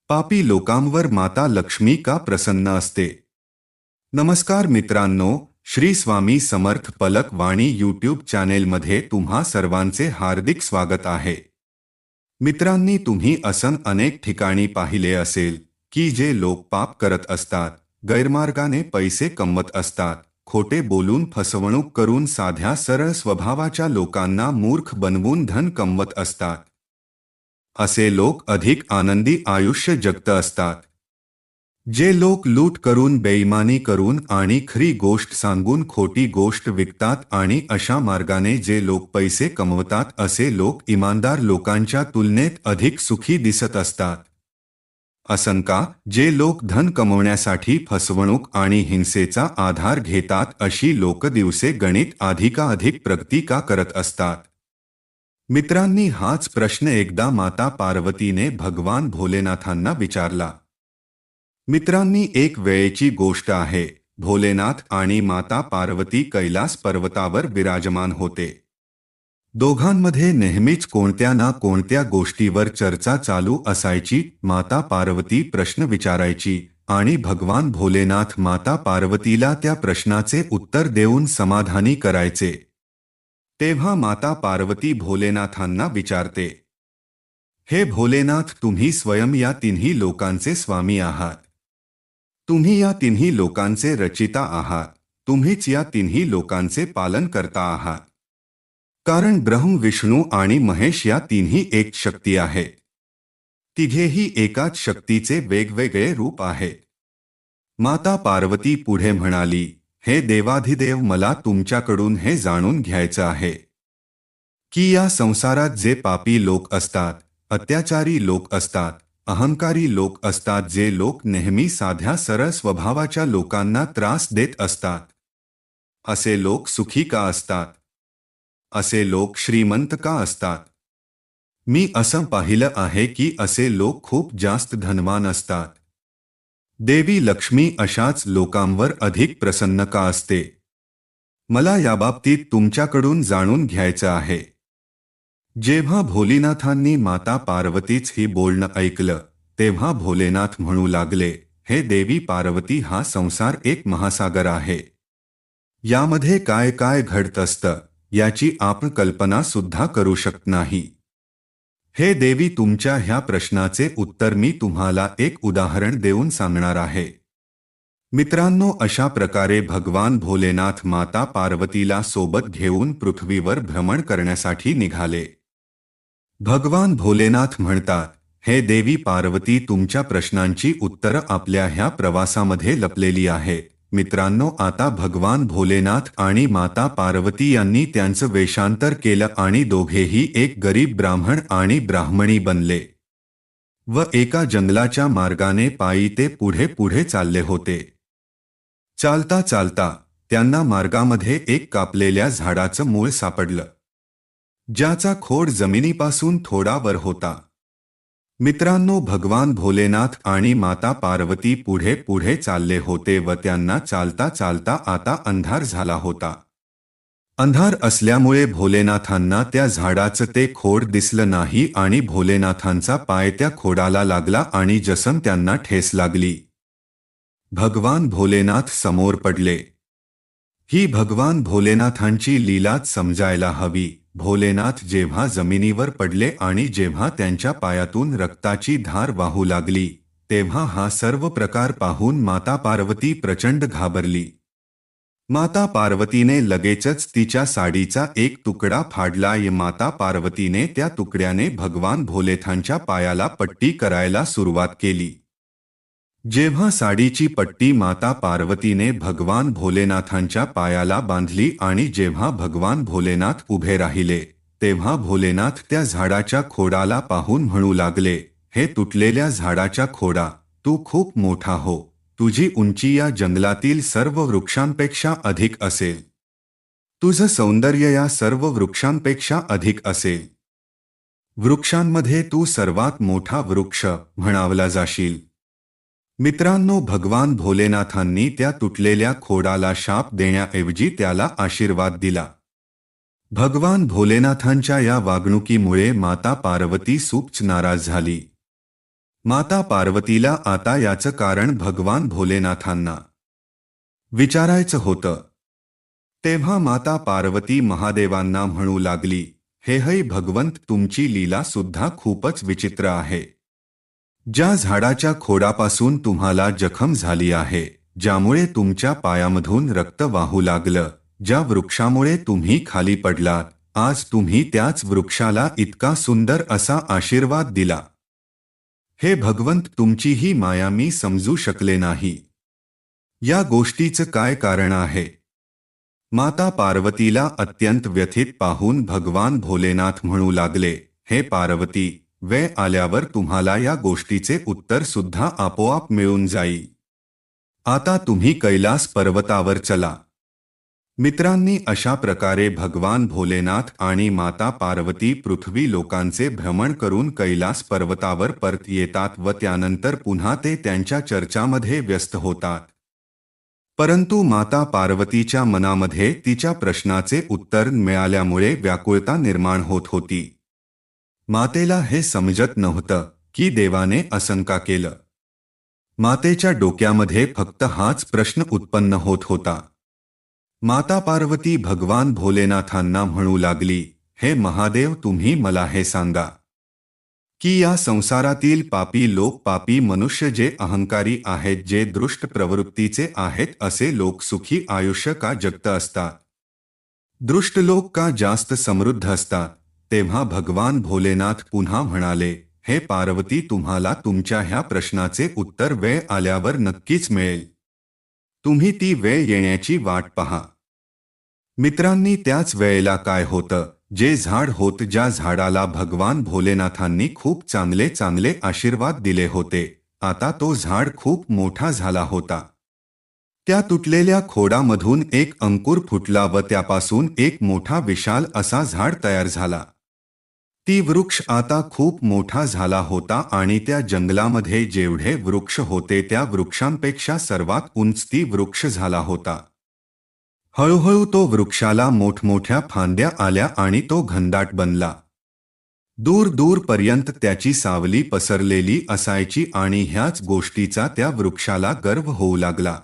पापी लोकांवर माता लक्ष्मी का प्रसन्न असते? नमस्कार मित्रांनो, श्री स्वामी समर्थ पलक वाणी यूट्यूब चॅनेलमध्ये तुम्हा सर्वांचे हार्दिक स्वागत आहे. मित्रांनी, तुम्ही असं अनेक ठिकाणी पाहिले असेल की जे लोक पाप करत असतात, गैरमार्गाने पैसे कमवत असतात, खोटे बोलून फसवणूक करून साध्या सरळ स्वभावाच्या लोकांना मूर्ख बनवून धन कमवत असतात. असे लोक अधिक आनंदी आयुष्य जगत असतात. जे लोक लूट करून, बेईमानी करून आणि खरी गोष्ट सांगून खोटी गोष्ट विकतात आणि अशा मार्गाने जे लोक पैसे कमवतात, असे लोक इमानदार लोकांच्या तुलनेत अधिक सुखी दिसत असतात. असं का? जे लोक धन कमवण्यासाठी फसवणूक आणि हिंसेचा आधार घेतात, अशी लोक दिवसे गणित अधिकाधिक प्रगती का करत असतात? मित्रांनी, हाच प्रश्न एकदा माता पार्वतीने भगवान भोलेनाथांना विचारला. मित्रांनी, एक वेळेची गोष्ट आहे. भोलेनाथ आणि माता पार्वती कैलास पर्वतावर विराजमान होते. दोघांमध्ये नेहमीच कोणत्या ना कोणत्या गोष्टीवर चर्चा चालू असायची. माता पार्वती प्रश्न विचारायची आणि भगवान भोलेनाथ माता पार्वतीला त्या प्रश्नाचे उत्तर देऊन समाधानी करायचे. तेव्हा माता पार्वती भोलेनाथांना विचारते, हे भोलेनाथ, तुम्ही स्वयं या तिन्ही लोकांचे स्वामी आहात. तुम्ही या तिन्ही लोकांचे रचिता आहात. तुम्हीच या तिन्ही लोकांचे पालन करता आहात. कारण ब्रह्म, विष्णू आणि महेश या तिन्ही एक शक्ती आहेत. तिघेही एकाच शक्तीचे वेगवेगळे रूप आहेत. माता पार्वती पुढे म्हणाली, हे देवाधिदेव, मला तुमच्याकडून हे जाणून घ्यायचं आहे की या संसारात जे पापी लोक असतात, अत्याचारी लोक असतात, अहंकारी लोक असतात, जे लोक नेहमी साध्या सरळ स्वभावाच्या लोकांना त्रास देत असतात, असे लोक सुखी का असतात? असे लोक श्रीमंत का असतात? मी असं पाहिलं आहे की असे लोक खूप जास्त धनवान असतात. देवी लक्ष्मी अशाच लोकांवर अधिक प्रसन्न का असते? मला याबाबतीत तुमच्याकडून जाणून घ्यायचं आहे. जेव्हा भोलेनाथांनी माता पार्वतीच ही बोलणं ऐकलं, तेव्हा भोलेनाथ म्हणू लागले, हे देवी पार्वती, हा संसार एक महासागर आहे. यामध्ये काय काय घडत असतं, याची आपण कल्पना सुद्धा करू शकत नाही. हे देवी, तुमच्या ह्या प्रश्नाचे उत्तर मी तुम्हाला एक उदाहरण देऊन सांगणार आहे. मित्रांनो, अशा प्रकारे भगवान भोलेनाथ माता पार्वतीला सोबत घेऊन पृथ्वीवर भ्रमण करण्यासाठी निघाले. भगवान भोलेनाथ म्हणतात, हे देवी पार्वती, तुमच्या प्रश्नांची उत्तरं आपल्या ह्या प्रवासामध्ये लपलेली आहेत. मित्रांनो, आता भगवान भोलेनाथ आणि माता पार्वती यांनी त्यांचं वेषांतर केलं आणि दोघेही एक गरीब ब्राह्मण आणि ब्राह्मणी बनले व एका जंगलाच्या मार्गाने पायी ते पुढे पुढे चालले होते. चालता चालता त्यांना मार्गामध्ये एक कापलेल्या झाडाचं मूळ सापडलं, ज्याचा खोड जमिनीपासून थोडा वर होता. मित्रांनो, भगवान भोलेनाथ आणि माता पार्वती पुढे पुढे चालले होते व त्यांना चालता चालता आता अंधार झाला होता. अंधार असल्यामुळे भोलेनाथांना त्या झाडाचं ते खोड दिसलं नाही आणि भोलेनाथांचा पाय त्या खोडाला लागला आणि जसं त्यांना ठेस लागली. भगवान भोलेनाथ समोर पडले. ही भगवान भोलेनाथांची लीलाच समजायला हवी. भोलेनाथ जेव्हा जमिनीवर पडले आणि जेव्हा त्यांच्या पायातून रक्ताची धार वाहू लागली, तेव्हा हा सर्व प्रकार पाहून माता पार्वती प्रचंड घाबरली. माता पार्वतीने लगेचच तिच्या साडीचा एक तुकडा फाडला. माता पार्वतीने त्या तुकड्याने भगवान भोलेनाथांच्या पायाला पट्टी करायला सुरुवात केली. जेव्हा साडीची पट्टी माता पार्वतीने भगवान भोलेनाथांच्या पायाला बांधली आणि जेव्हा भगवान भोलेनाथ उभे राहिले, तेव्हा भोलेनाथ त्या झाडाच्या खोडाला पाहून म्हणू लागले, हे तुटलेल्या झाडाच्या खोडा, तू खूप मोठा हो. तुझी उंची या जंगलातील सर्व वृक्षांपेक्षा अधिक असेल. तुझं सौंदर्य या सर्व वृक्षांपेक्षा अधिक असेल. वृक्षांमध्ये तू सर्वात मोठा वृक्ष म्हणावला जाशील. मित्रांनो, भगवान भोलेनाथांनी त्या तुटलेल्या खोडाला शाप देण्याऐवजी त्याला आशीर्वाद दिला. भगवान भोलेनाथांच्या या वागणुकीमुळे माता पार्वती खूपच नाराज झाली. माता पार्वतीला आता याचं कारण भगवान भोलेनाथांना विचारायचं होतं. तेव्हा माता पार्वती महादेवांना म्हणू लागली, हे भगवंत, तुमची लीला सुद्धा खूपच विचित्र आहे. ज्या झाडाच्या खोडापासून तुम्हाला जखम झाली आहे, ज्यामुळे तुमच्या पायामधून रक्त वाहू लागलं, ज्या वृक्षामुळे तुम्ही खाली पडलात, आज तुम्ही त्याच वृक्षाला इतका सुंदर असा आशीर्वाद दिला. हे भगवंत, तुमची ही माया मी समजू शकले नाही. या गोष्टीचं काय कारण आहे? माता पार्वतीला अत्यंत व्यथित पाहून भगवान भोलेनाथ म्हणू लागले, हे पार्वती, वेळ आल्यावर तुम्हाला या गोष्टीचे उत्तर सुद्धा आपोआप मिळून जाईल. आता तुम्ही कैलास पर्वतावर चला. मित्रांनी, अशा प्रकारे भगवान भोलेनाथ आणि माता पार्वती पृथ्वी लोकांचे भ्रमण करून कैलास पर्वतावर परत येतात व त्यानंतर पुन्हा ते त्यांच्या चर्चामध्ये व्यस्त होतात. परंतु माता पार्वतीच्या मनामध्ये तिच्या प्रश्नाचे उत्तर मिळाल्यामुळे व्याकुळता निर्माण होत होती. मातेला हे समजत नव्हतं की देवाने असं का केलं. मातेच्या डोक्यामध्ये फक्त हाच प्रश्न उत्पन्न होत होता. माता पार्वती भगवान भोलेनाथांना म्हणू लागली, हे महादेव, तुम्ही मला हे सांगा की या संसारातील पापी लोक, पापी मनुष्य, जे अहंकारी आहेत, जे दृष्ट प्रवृत्तीचे आहेत, असे लोक सुखी आयुष्य का जगत असतात? दृष्ट लोक का जास्त समृद्ध असतात? तेव्हा भगवान भोलेनाथ पुन्हा म्हणाले, हे पार्वती, तुम्हाला तुमच्या ह्या प्रश्नाचे उत्तर वेळ आल्यावर नक्कीच मिळेल. तुम्ही ती वेळ येण्याची वाट पहा. मित्रांनी, त्याच वेळेला काय होतं, जे झाड होत, ज्या झाडाला भगवान भोलेनाथांनी खूप चांगले चांगले आशीर्वाद दिले होते, आता तो झाड खूप मोठा झाला होता. त्या तुटलेल्या खोडामधून एक अंकुर फुटला व त्यापासून एक मोठा विशाल असा झाड तयार झाला. ती वृक्ष आता खूप मोठा झाला होता आणि त्या जंगलामध्ये जेवढे वृक्ष होते त्या वृक्षांपेक्षा सर्वात उंच ती वृक्ष झाला होता. हळूहळू तो वृक्षाला मोठमोठ्या फांद्या आल्या आणि तो घनदाट बनला. दूर दूरपर्यंत त्याची सावली पसरलेली असायची आणि ह्याच गोष्टीचा त्या वृक्षाला गर्व होऊ लागला.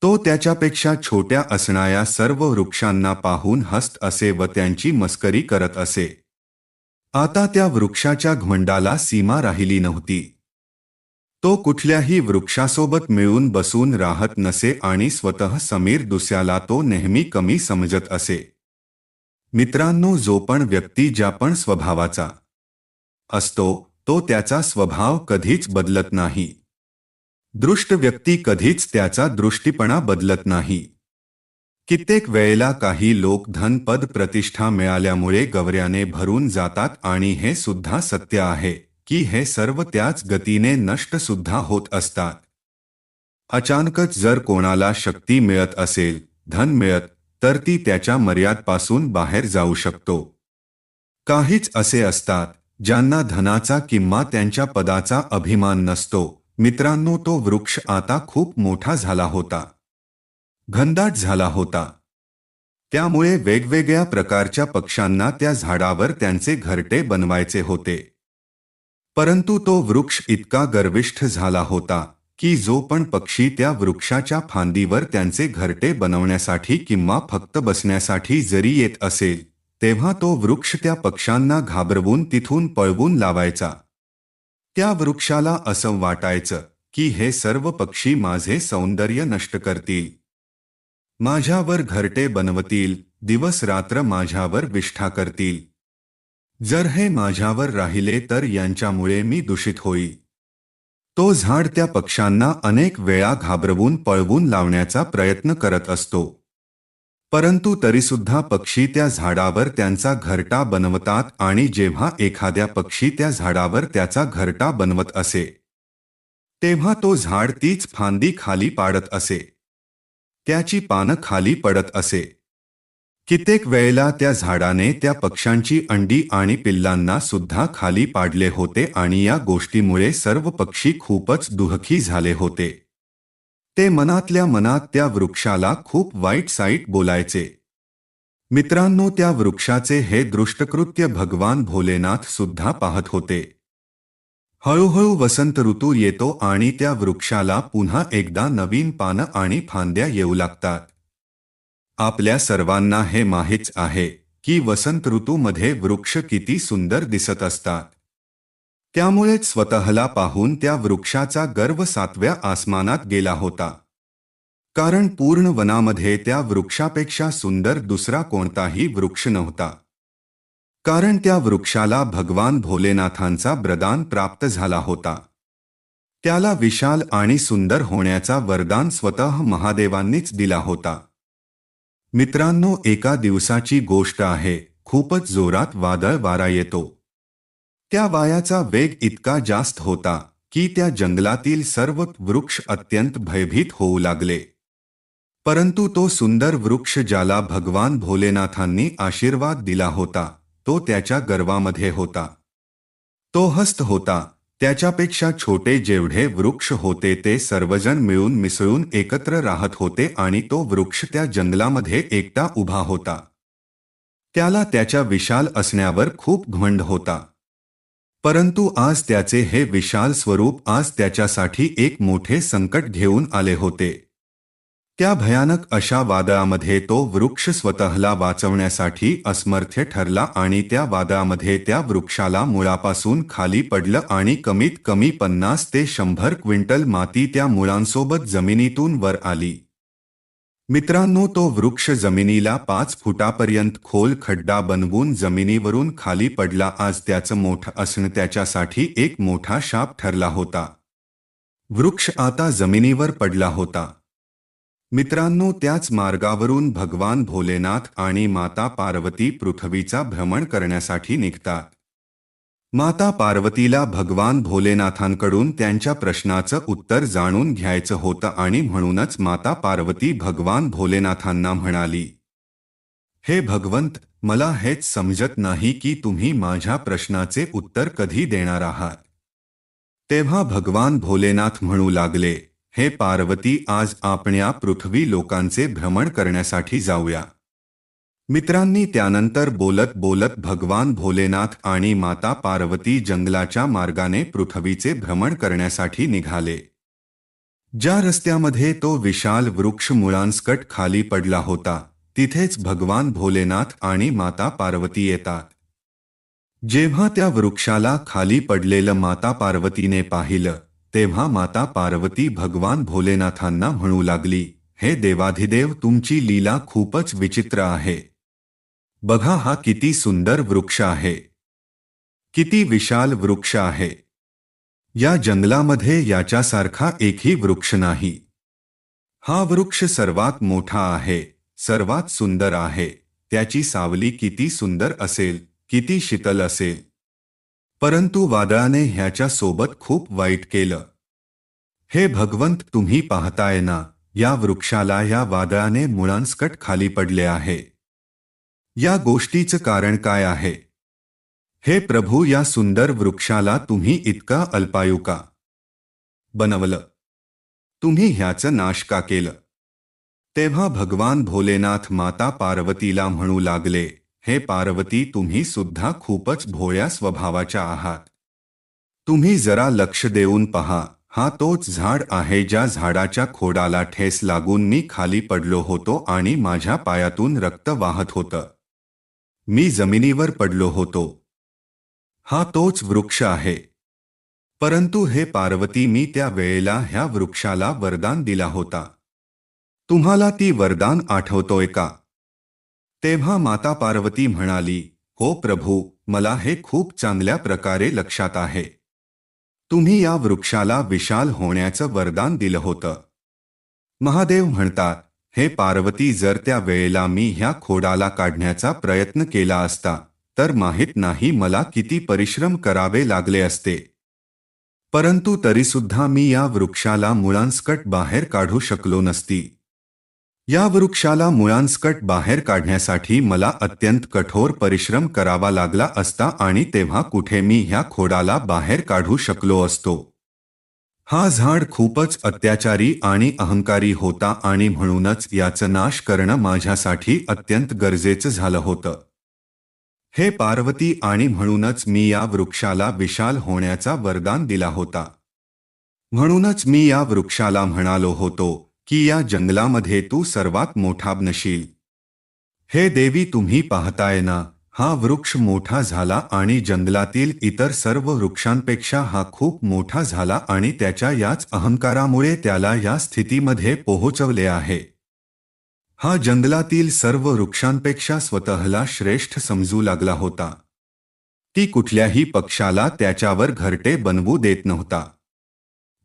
तो त्याच्यापेक्षा छोट्या असणाऱ्या सर्व वृक्षांना पाहून हसत असे व त्यांची मस्करी करत असे. आता त्या वृक्षाच्या घमंडाला सीमा राहिली नव्हती. तो कुठल्याही वृक्षासोबत मिळून बसून राहत नसे आणि स्वतः समीर दुसऱ्याला तो नेहमी कमी समजत असे. मित्रांनो, जो पण व्यक्ती ज्या पण स्वभावाचा असतो, तो त्याचा स्वभाव कधीच बदलत नाही. दृष्ट व्यक्ती कधीच त्याचा दृष्टीपणा बदलत नाही. कित्येक वेळेला काही लोक धन, पद, प्रतिष्ठा मिळाल्यामुळे गवऱ्याने भरून जातात आणि हे सुद्धा सत्य आहे की हे सर्व त्याच गतीने नष्ट सुद्धा होत असतात. अचानकच जर कोणाला शक्ती मिळत असेल, धन मिळत, तर ती त्याच्या मर्यादेपासून बाहेर जाऊ शकतो. काहीच असे असतात ज्यांना धनाचा किंवा त्यांच्या पदाचा अभिमान नसतो. मित्रांनो, तो वृक्ष आता खूप मोठा झाला होता, घनदाट झाला होता. त्यामुळे वेगवेगळ्या प्रकारच्या पक्ष्यांना त्या झाडावर त्यांचे घरटे बनवायचे होते. परंतु तो वृक्ष इतका गर्विष्ठ झाला होता की जो पण पक्षी त्या वृक्षाच्या फांदीवर त्यांचे घरटे बनवण्यासाठी किंवा फक्त बसण्यासाठी जरी येत असेल, तेव्हा तो वृक्ष त्या पक्ष्यांना घाबरवून तिथून पळवून लावायचा. त्या वृक्षाला असं वाटायचं की हे सर्व पक्षी माझे सौंदर्य नष्ट करतील, माझ्यावर घरटे बनवतील, दिवस रात्र माझ्यावर विष्ठा करतील. जर हे माझ्यावर राहिले तर यांच्यामुळे मी दूषित होईल. तो झाड त्या पक्ष्यांना अनेक वेळा घाबरवून पळवून लावण्याचा प्रयत्न करत असतो. परंतु तरीसुद्धा पक्षी त्या झाडावर त्यांचा घरटा बनवतात आणि जेव्हा एखाद्या पक्षी त्या झाडावर त्याचा घरटा बनवत असे, तेव्हा तो झाड तीच फांदी खाली पाडत असे, त्याची पानं खाली पडत असे. कित्येक वेळेला त्या झाडाने त्या पक्ष्यांची अंडी आणि पिल्लांना सुद्धा खाली पाडले होते आणि या गोष्टीमुळे सर्व पक्षी खूपच दुःखी झाले होते. ते मनातल्या मनात त्या वृक्षाला खूप वाईट साईट बोलायचे. मित्रांनो, त्या वृक्षाचे हे दृष्टकृत्य भगवान भोलेनाथ सुद्धा पाहत होते. हळूहळू वसंत ऋतू येतो आणि त्या वृक्षाला पुन्हा एकदा नवीन पानं आणि फांद्या येऊ लागतात. आपल्या सर्वांना हे माहीत आहे की वसंत ऋतूमध्ये वृक्ष किती सुंदर दिसत असतात. त्यामुळेच स्वतःला पाहून त्या वृक्षाचा गर्व 7व्या आसमानात गेला होता. कारण पूर्ण वनामध्ये त्या वृक्षापेक्षा सुंदर दुसरा कोणताही वृक्ष नव्हता. कारण त्या वृक्षाला भगवान भोलेनाथांचा वरदान प्राप्त झाला होता. त्याला विशाल आणि सुंदर होण्याचा वरदान स्वतः महादेवांनीच दिला होता. मित्रांनो, एका दिवसाची गोष्ट आहे. खूपच जोरात वादळ वारा येतो. त्या वाऱ्याचा वेग इतका जास्त होता की त्या जंगलातील सर्व वृक्ष अत्यंत भयभीत होऊ लागले. परंतु तो सुंदर वृक्ष ज्याला भगवान भोलेनाथांनी आशीर्वाद दिला होता, तो त्याच्या गर्वामध्ये होता. तो हसत होता. त्याच्यापेक्षा छोटे जेवढे वृक्ष होते ते सर्वजण मिळून मिसळून एकत्र राहत होते आणि तो वृक्ष त्या जंगलामध्ये एकटा उभा होता. त्याला त्याच्या विशाल असण्यावर खूप घमंड होता. परंतु आज त्याचे हे विशाल स्वरूप आज त्याच्यासाठी एक मोठे संकट घेऊन आले होते. त्या भयानक अशा वादळामध्ये तो वृक्ष स्वतःला वाचवण्यासाठी असमर्थ ठरला आणि त्या वादळामध्ये त्या वृक्षाला मुळापासून खाली पडलं आणि कमीत कमी 50 ते 100 क्विंटल माती त्या मुळांसोबत जमिनीतून वर आली. मित्रांनो, तो वृक्ष जमिनीला 5 फुटापर्यंत खोल खड्डा बनवून जमिनीवरून खाली पडला. आज त्याचं मोठं असणं त्याच्यासाठी एक मोठा शाप ठरला होता. वृक्ष आता जमिनीवर पडला होता. मित्रांनो, त्याच मार्गावरून भगवान भोलेनाथ आणि माता पार्वती पृथ्वीचा भ्रमण करण्यासाठी निघतात. माता पार्वतीला भगवान भोलेनाथांकडून त्यांच्या प्रश्नाचं उत्तर जाणून घ्यायचं होतं आणि म्हणूनच माता पार्वती भगवान भोलेनाथांना म्हणाली, हे भगवंत, मला हेच समजत नाही की तुम्ही माझ्या प्रश्नाचे उत्तर कधी देणार आहात. तेव्हा भगवान भोलेनाथ म्हणू लागले, हे पार्वती, आज आपण या पृथ्वी लोकांचे भ्रमण करण्यासाठी जाऊया. मित्रांनी, त्यानंतर बोलत बोलत भगवान भोलेनाथ आणि माता पार्वती जंगलाच्या मार्गाने पृथ्वीचे भ्रमण करण्यासाठी निघाले. ज्या रस्त्यामध्ये तो विशाल वृक्ष मुळांसकट खाली पडला होता, तिथेच भगवान भोलेनाथ आणि माता पार्वती येतात. जेव्हा त्या वृक्षाला खाली पडलेलं माता पार्वतीने पाहिलं, तेव्हा माता पार्वती भगवान भोलेनाथांना म्हणू लागली, हे देवाधिदेव, तुमची लीला खूपच विचित्र आहे. बघा, हा किती सुंदर वृक्ष आहे. किती विशाल वृक्ष आहे. या जंगलामध्ये याच्यासारखा एकही वृक्ष नाही. हा वृक्ष सर्वात मोठा आहे, सर्वात सुंदर आहे. त्याची सावली किती सुंदर असेल, किती शीतल असेल. परंतु वादळाने ह्याच्या सोबत खूप वाईट केलं. हे भगवंत, तुम्ही पाहताय ना, या वृक्षाला या वादळाने मुळांसकट खाली पडले आहे. या गोष्टीचं कारण काय आहे? हे प्रभू, या सुंदर वृक्षाला तुम्ही इतका अल्पायू का बनवलं? तुम्ही ह्याचं नाश का केलं? तेव्हा भगवान भोलेनाथ माता पार्वतीला म्हणू लागले, हे पार्वती, तुम्ही सुद्धा खूपच भोळ्या स्वभावाच्या आहात. तुम्ही जरा लक्ष देऊन पहा. हा तोच झाड आहे ज्या झाडाच्या खोडाला ठेस लागून मी खाली पडलो होतो आणि माझ्या पायातून रक्त वाहत होतं. मी जमिनीवर पडलो होतो. हा तोच वृक्ष आहे. परंतु हे पार्वती, मी त्या वेळेला ह्या वृक्षाला वरदान दिला होता. तुम्हाला ती वरदान आठवतोय का? तेव्हा माता पार्वती म्हणाली, हो प्रभू, मला हे खूप चांगल्या प्रकारे लक्षात आहे. तुम्ही या वृक्षाला विशाल होण्याचं वरदान दिलं होतं. महादेव म्हणतात, हे पार्वती, जर त्या वेळेला मी ह्या खोडाला काढण्याचा प्रयत्न केला असता तर माहीत नाही मला किती परिश्रम करावे लागले असते. परंतु तरीसुद्धा मी या वृक्षाला मुळांसकट बाहेर काढू शकलो नसती. या वृक्षाला मुळांसकट बाहेर काढण्यासाठी मला अत्यंत कठोर परिश्रम करावा लागला असता आणि तेव्हा कुठे मी ह्या खोडाला बाहेर काढू शकलो असतो. हा झाड खूपच अत्याचारी आणि अहंकारी होता आणि म्हणूनच याचा नाश करणं माझ्यासाठी अत्यंत गरजेचं झालं होतं. हे पार्वती, आणि म्हणूनच मी या वृक्षाला विशाल होण्याचा वरदान दिला होता. म्हणूनच मी या वृक्षाला म्हणालो होतो की या जंगलामध्ये तू सर्वात मोठा बनशील. हे देवी, तुम्ही पाहताय ना, हा वृक्ष मोठा झाला आणि जंगलातील इतर सर्व वृक्षांपेक्षा हा खूप मोठा झाला आणि त्याच्या याच अहंकारामुळे त्याला या स्थितीमध्ये पोहोचवले आहे. हा जंगलातील सर्व वृक्षांपेक्षा स्वतःला श्रेष्ठ समजू लागला होता. ती कुठल्याही पक्षाला त्याच्यावर घरटे बनवू देत नव्हता.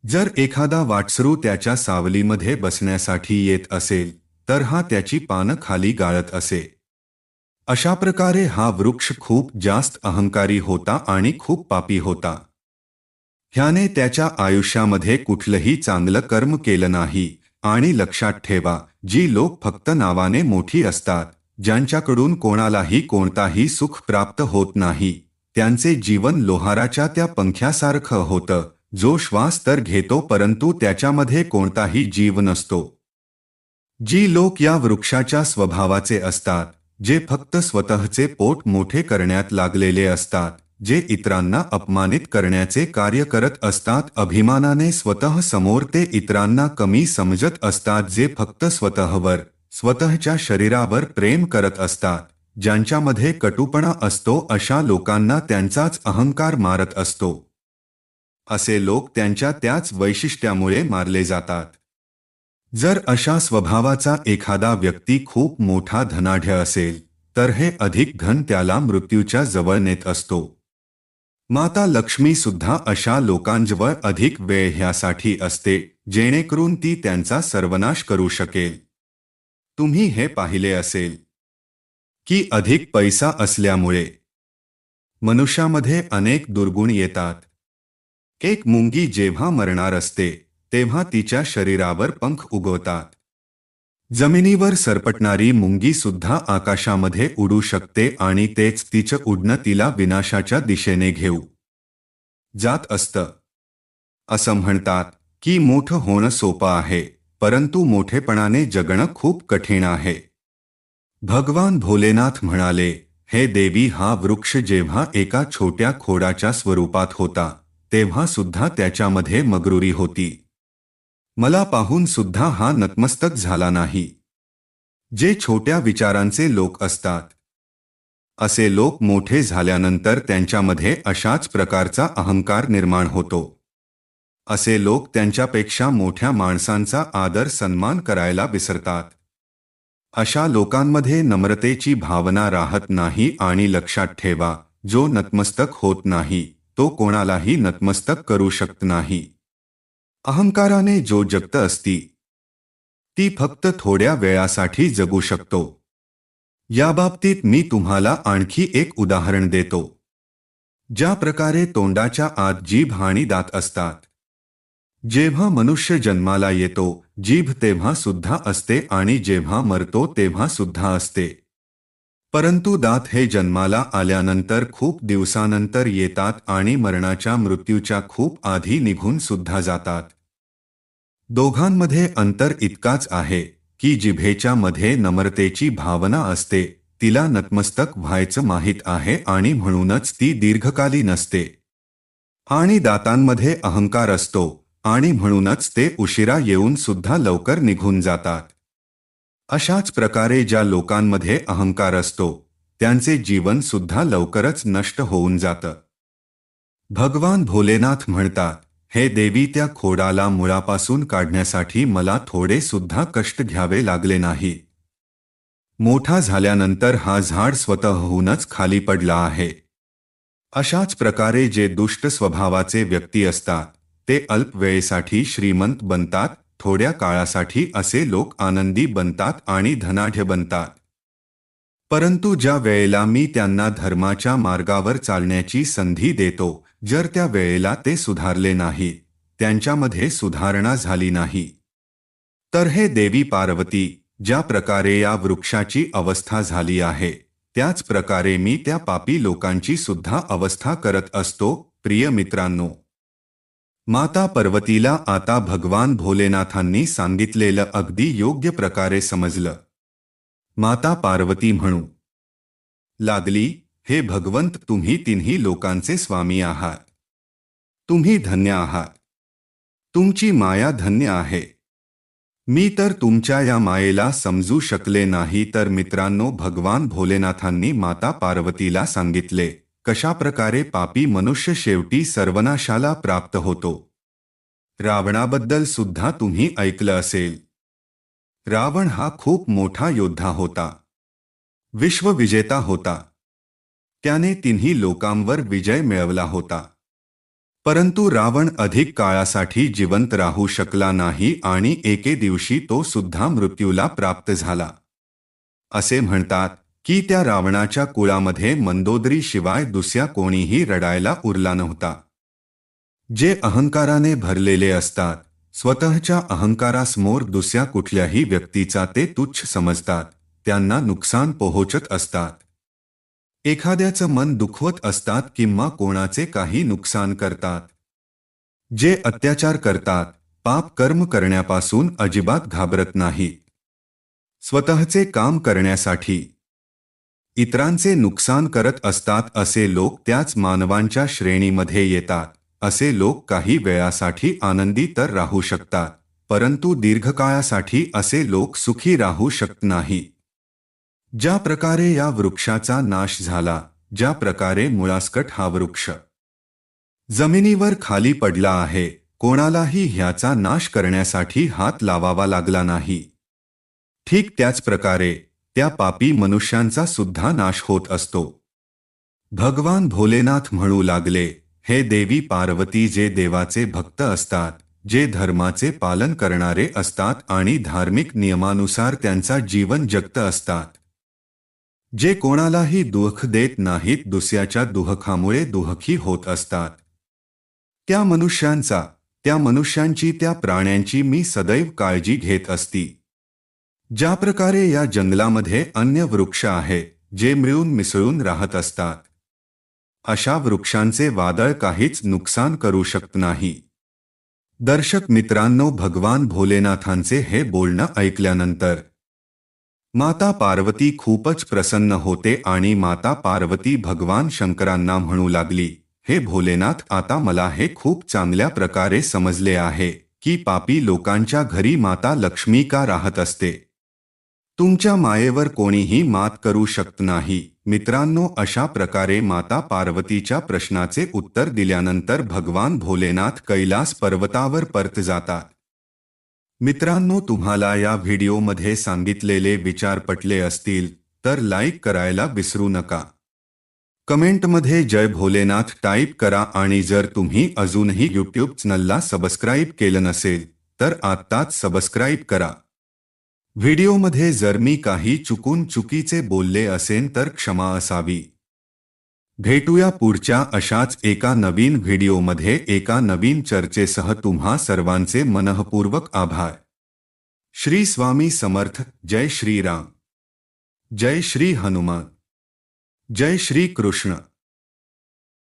जर एखादा वाटसरू त्याच्या सावलीमध्ये बसण्यासाठी येत असेल तर हा त्याची पानं खाली गाळत असे. अशा प्रकारे हा वृक्ष खूप जास्त अहंकारी होता आणि खूप पापी होता. ह्याने त्याच्या आयुष्यामध्ये कुठलंही चांगलं कर्म केलं नाही. आणि लक्षात ठेवा, जी लोक फक्त नावाने मोठी असतात, ज्यांच्याकडून कोणालाही कोणताही सुख प्राप्त होत नाही, त्यांचे जीवन लोहाराच्या त्या पंख्यासारखं होतं, जो श्वास तर घेतो परंतु त्याच्यामध्ये कोणताही जीव नसतो. जी लोक या वृक्षाच्या स्वभावाचे असतात, जे फक्त स्वतःचे पोट मोठे करण्यात लागलेले असतात, जे इतरांना अपमानित करण्याचे कार्य करत असतात, अभिमानाने स्वतः समोर ते इतरांना कमी समजत असतात, जे फक्त स्वतःवर, स्वतःच्या शरीरावर प्रेम करत असतात, ज्यांच्यामध्ये कटुपणा असतो, अशा लोकांना त्यांचाच अहंकार मारत असतो. असे लोक त्यांच्या त्याच वैशिष्ट्यामुळे मारले जातात. जर अशा स्वभावाचा एखादा व्यक्ती खूप मोठा धनाढ्य असेल तर हे अधिक धन त्याला मृत्यूच्या जवळ नेत असतो. माता लक्ष्मी सुद्धा अशा लोकांजवळ अधिक वेळ ह्यासाठी असते जेणेकरून ती त्यांचा सर्वनाश करू शकेल. तुम्ही हे पाहिले असेल की अधिक पैसा असल्यामुळे मनुष्यामध्ये अनेक दुर्गुण येतात. एक मुंगी जेव्हा मरणार असते तेव्हा तिच्या शरीरावर पंख उगवतात. जमिनीवर सरपटणारी मुंगी सुद्धा आकाशामध्ये उडू शकते आणि तेच तिचं उडणं तिला विनाशाच्या दिशेने घेऊ जात असतं. असं म्हणतात की मोठं होणं सोपं आहे, परंतु मोठेपणाने जगणं खूप कठीण आहे. भगवान भोलेनाथ म्हणाले, हे देवी, हा वृक्ष जेव्हा एका छोट्या खोडाच्या स्वरूपात होता तेव्हा सुद्धा त्याच्यामध्ये मगरुरी होती. मला पाहून सुद्धा हा नतमस्तक झाला नाही. जे छोट्या विचारांचे लोक असतात, असे लोक मोठे झाल्यानंतर त्यांच्यामध्ये अशाच प्रकारचा अहंकार निर्माण होतो. असे लोक त्यांच्यापेक्षा मोठ्या माणसांचा आदर सन्मान करायला विसरतात. अशा लोकांमध्ये नम्रतेची भावना राहत नाही. आणि लक्षात ठेवा, जो नतमस्तक होत नाही तो कोणालाही नतमस्तक करू शकत नाही. अहंकाराने जो जगत असती ती फक्त थोड्या वेळासाठी जगू शकतो. याबाबतीत मी तुम्हाला आणखी एक उदाहरण देतो. ज्या प्रकारे तोंडाच्या आत जीभ आणि दात असतात, जेव्हा मनुष्य जन्माला येतो जीभ तेव्हा सुद्धा असते आणि जेव्हा मरतो तेव्हा सुद्धा असते. परंतु दात हे जन्माला आल्यानंतर खूप दिवसानंतर येतात आणि मृत्यूच्या खूप आधी निघून सुद्धा जातात. दोघांमध्ये अंतर इतकाच आहे की जिभेच्या मध्ये नम्रतेची भावना असते, तिला नतमस्तक व्हायचं माहीत आहे आणि म्हणूनच ती दीर्घकालीन असते. आणि दातांमध्ये अहंकार असतो आणि म्हणूनच ते उशिरा येऊन सुद्धा लवकर निघून जातात. अशाच प्रकारे ज्या लोकांमध्ये अहंकार असतो त्यांचे जीवन सुद्धा लवकरच नष्ट होऊन जातं. भगवान भोलेनाथ म्हणतात, हे देवी, त्या खोडाला मुळापासून काढण्यासाठी मला थोडे सुद्धा कष्ट घ्यावे लागले नाही. मोठा झाल्यानंतर हा झाड स्वतःहूनच खाली पडला आहे. अशाच प्रकारे जे दुष्ट स्वभावाचे व्यक्ती असतात ते अल्प वेळेसाठी श्रीमंत बनतात, थोड्या काळासाठी असे लोक आनंदी बनतात आणि धनाढ्य बनतात. परंतु ज्या वेळेला मी त्यांना धर्माच्या मार्गावर चालण्याची संधी देतो, जर त्या वेळेला ते सुधारले नाही, त्यांच्यामध्ये सुधारणा झाली नाही, तर हे देवी पार्वती, ज्या प्रकारे या वृक्षाची अवस्था झाली आहे त्याच प्रकारे मी त्या पापी लोकांची सुद्धा अवस्था करत असतो. प्रिय मित्रांनो, माता पार्वतीला आता भगवान भोलेनाथांनी सांगितलेलं अगदी योग्य प्रकारे समजलं. माता पार्वती म्हणू लागली, हे भगवंत, तुम्ही तिन्ही लोकांचे स्वामी आहात. तुम्ही धन्य आहात. तुमची माया धन्य आहे. मी तर तुमच्या या मायेला समजू शकले नाही. तर मित्रांनो, भगवान भोलेनाथांनी माता पार्वतीला सांगितले कशा प्रकारे पापी मनुष्य शेवटी सर्वनाशाला प्राप्त होतो. रावणाबद्दल सुद्धा तुम्ही ऐकलं असेल. रावण हा खूप मोठा योद्धा होता, विश्वविजेता होता. त्याने तिन्ही लोकांवर विजय मिळवला होता. परंतु रावण अधिक काळासाठी जिवंत राहू शकला नाही आणि एके दिवशी तो सुद्धा मृत्यूला प्राप्त झाला. असे म्हणतात की त्या रावणाच्या कुळामध्ये मंदोदरी शिवाय दुसऱ्या कोणीही रडायला उरला नव्हता. जे अहंकाराने भरलेले असतात, स्वतःच्या अहंकारासमोर दुसऱ्या कुठल्याही व्यक्तीचा ते तुच्छ समजतात, त्यांना नुकसान पोहोचत असतात. एखाद्याचं मन दुखवत असतात किंवा कोणाचे काही नुकसान करतात. जे अत्याचार करतात, पाप कर्म करण्यापासून अजिबात घाबरत नाहीत. स्वतःचे काम करण्यासाठी इतरांचे नुकसान करत असतात, असे लोक त्याच मानवांच्या श्रेणीमध्ये येतात. असे लोक काही वेळासाठी आनंदी तर राहू शकतात, परंतु दीर्घकाळासाठी असे लोक सुखी राहू शकत नाही. ज्या प्रकारे या वृक्षाचा नाश झाला, ज्या प्रकारे मुळासकट हा वृक्ष जमिनीवर खाली पडला आहे, कोणालाही ह्याचा नाश करण्यासाठी हात लावावा लागला नाही. ठीक त्याच प्रकारे त्या पापी मनुष्यांचा सुद्धा नाश होत असतो. भगवान भोलेनाथ म्हणू लागले, हे देवी पार्वती, जे देवाचे भक्त असतात, जे धर्माचे पालन करणारे असतात आणि धार्मिक नियमानुसार त्यांचा जीवन जगत असतात, जे कोणालाही दुःख देत नाहीत, दुसऱ्याच्या दुःखामुळे दुःखी होत असतात, त्या मनुष्यांची, त्या प्राण्यांची मी सदैव काळजी घेत असती. ज्या प्रकारे या जंगलामध्ये अन्य वृक्ष आहेत, जे मिळून मिसळून राहत असतात, अशा वृक्षांचे वादळ काहीच नुकसान करू शकत नाही. दर्शक मित्रांनो, भगवान भोलेनाथांचे हे बोलणं ऐकल्यानंतर माता पार्वती खूपच प्रसन्न होते आणि माता पार्वती भगवान शंकरांना म्हणू लागली, हे भोलेनाथ, आता मला हे खूप चांगल्या प्रकारे समजले आहे की पापी लोकांच्या घरी माता लक्ष्मी का राहत असते. तुमच्या मायेवर कोणीही मात करू शकत नाही. मित्रांनो, अशा प्रकारे माता पार्वतीच्या प्रश्नाचे उत्तर दिल्यानंतर भगवान भोलेनाथ कैलास पर्वतावर परत जातात. मित्रांनो, तुम्हाला या व्हिडिओमध्ये सांगितलेले विचार पटले असतील तर लाईक करायला विसरू नका. कमेंटमध्ये जय भोलेनाथ टाईप करा आणि जर तुम्ही अजूनही यूट्यूब चॅनलला सबस्क्राईब केलं नसेल तर आत्ताच सबस्क्राईब करा. व्हिडिओमध्ये जर मी काही चुकीचे बोलले असेल तर क्षमा असावी. भेटूया पुढच्या अशाच एका नवीन व्हिडिओमध्ये एका नवीन चर्चेसह. तुम्हा सर्वांचे मनःपूर्वक आभार. श्री स्वामी समर्थ. जय श्री राम. जय श्री हनुमान. जय श्री कृष्ण.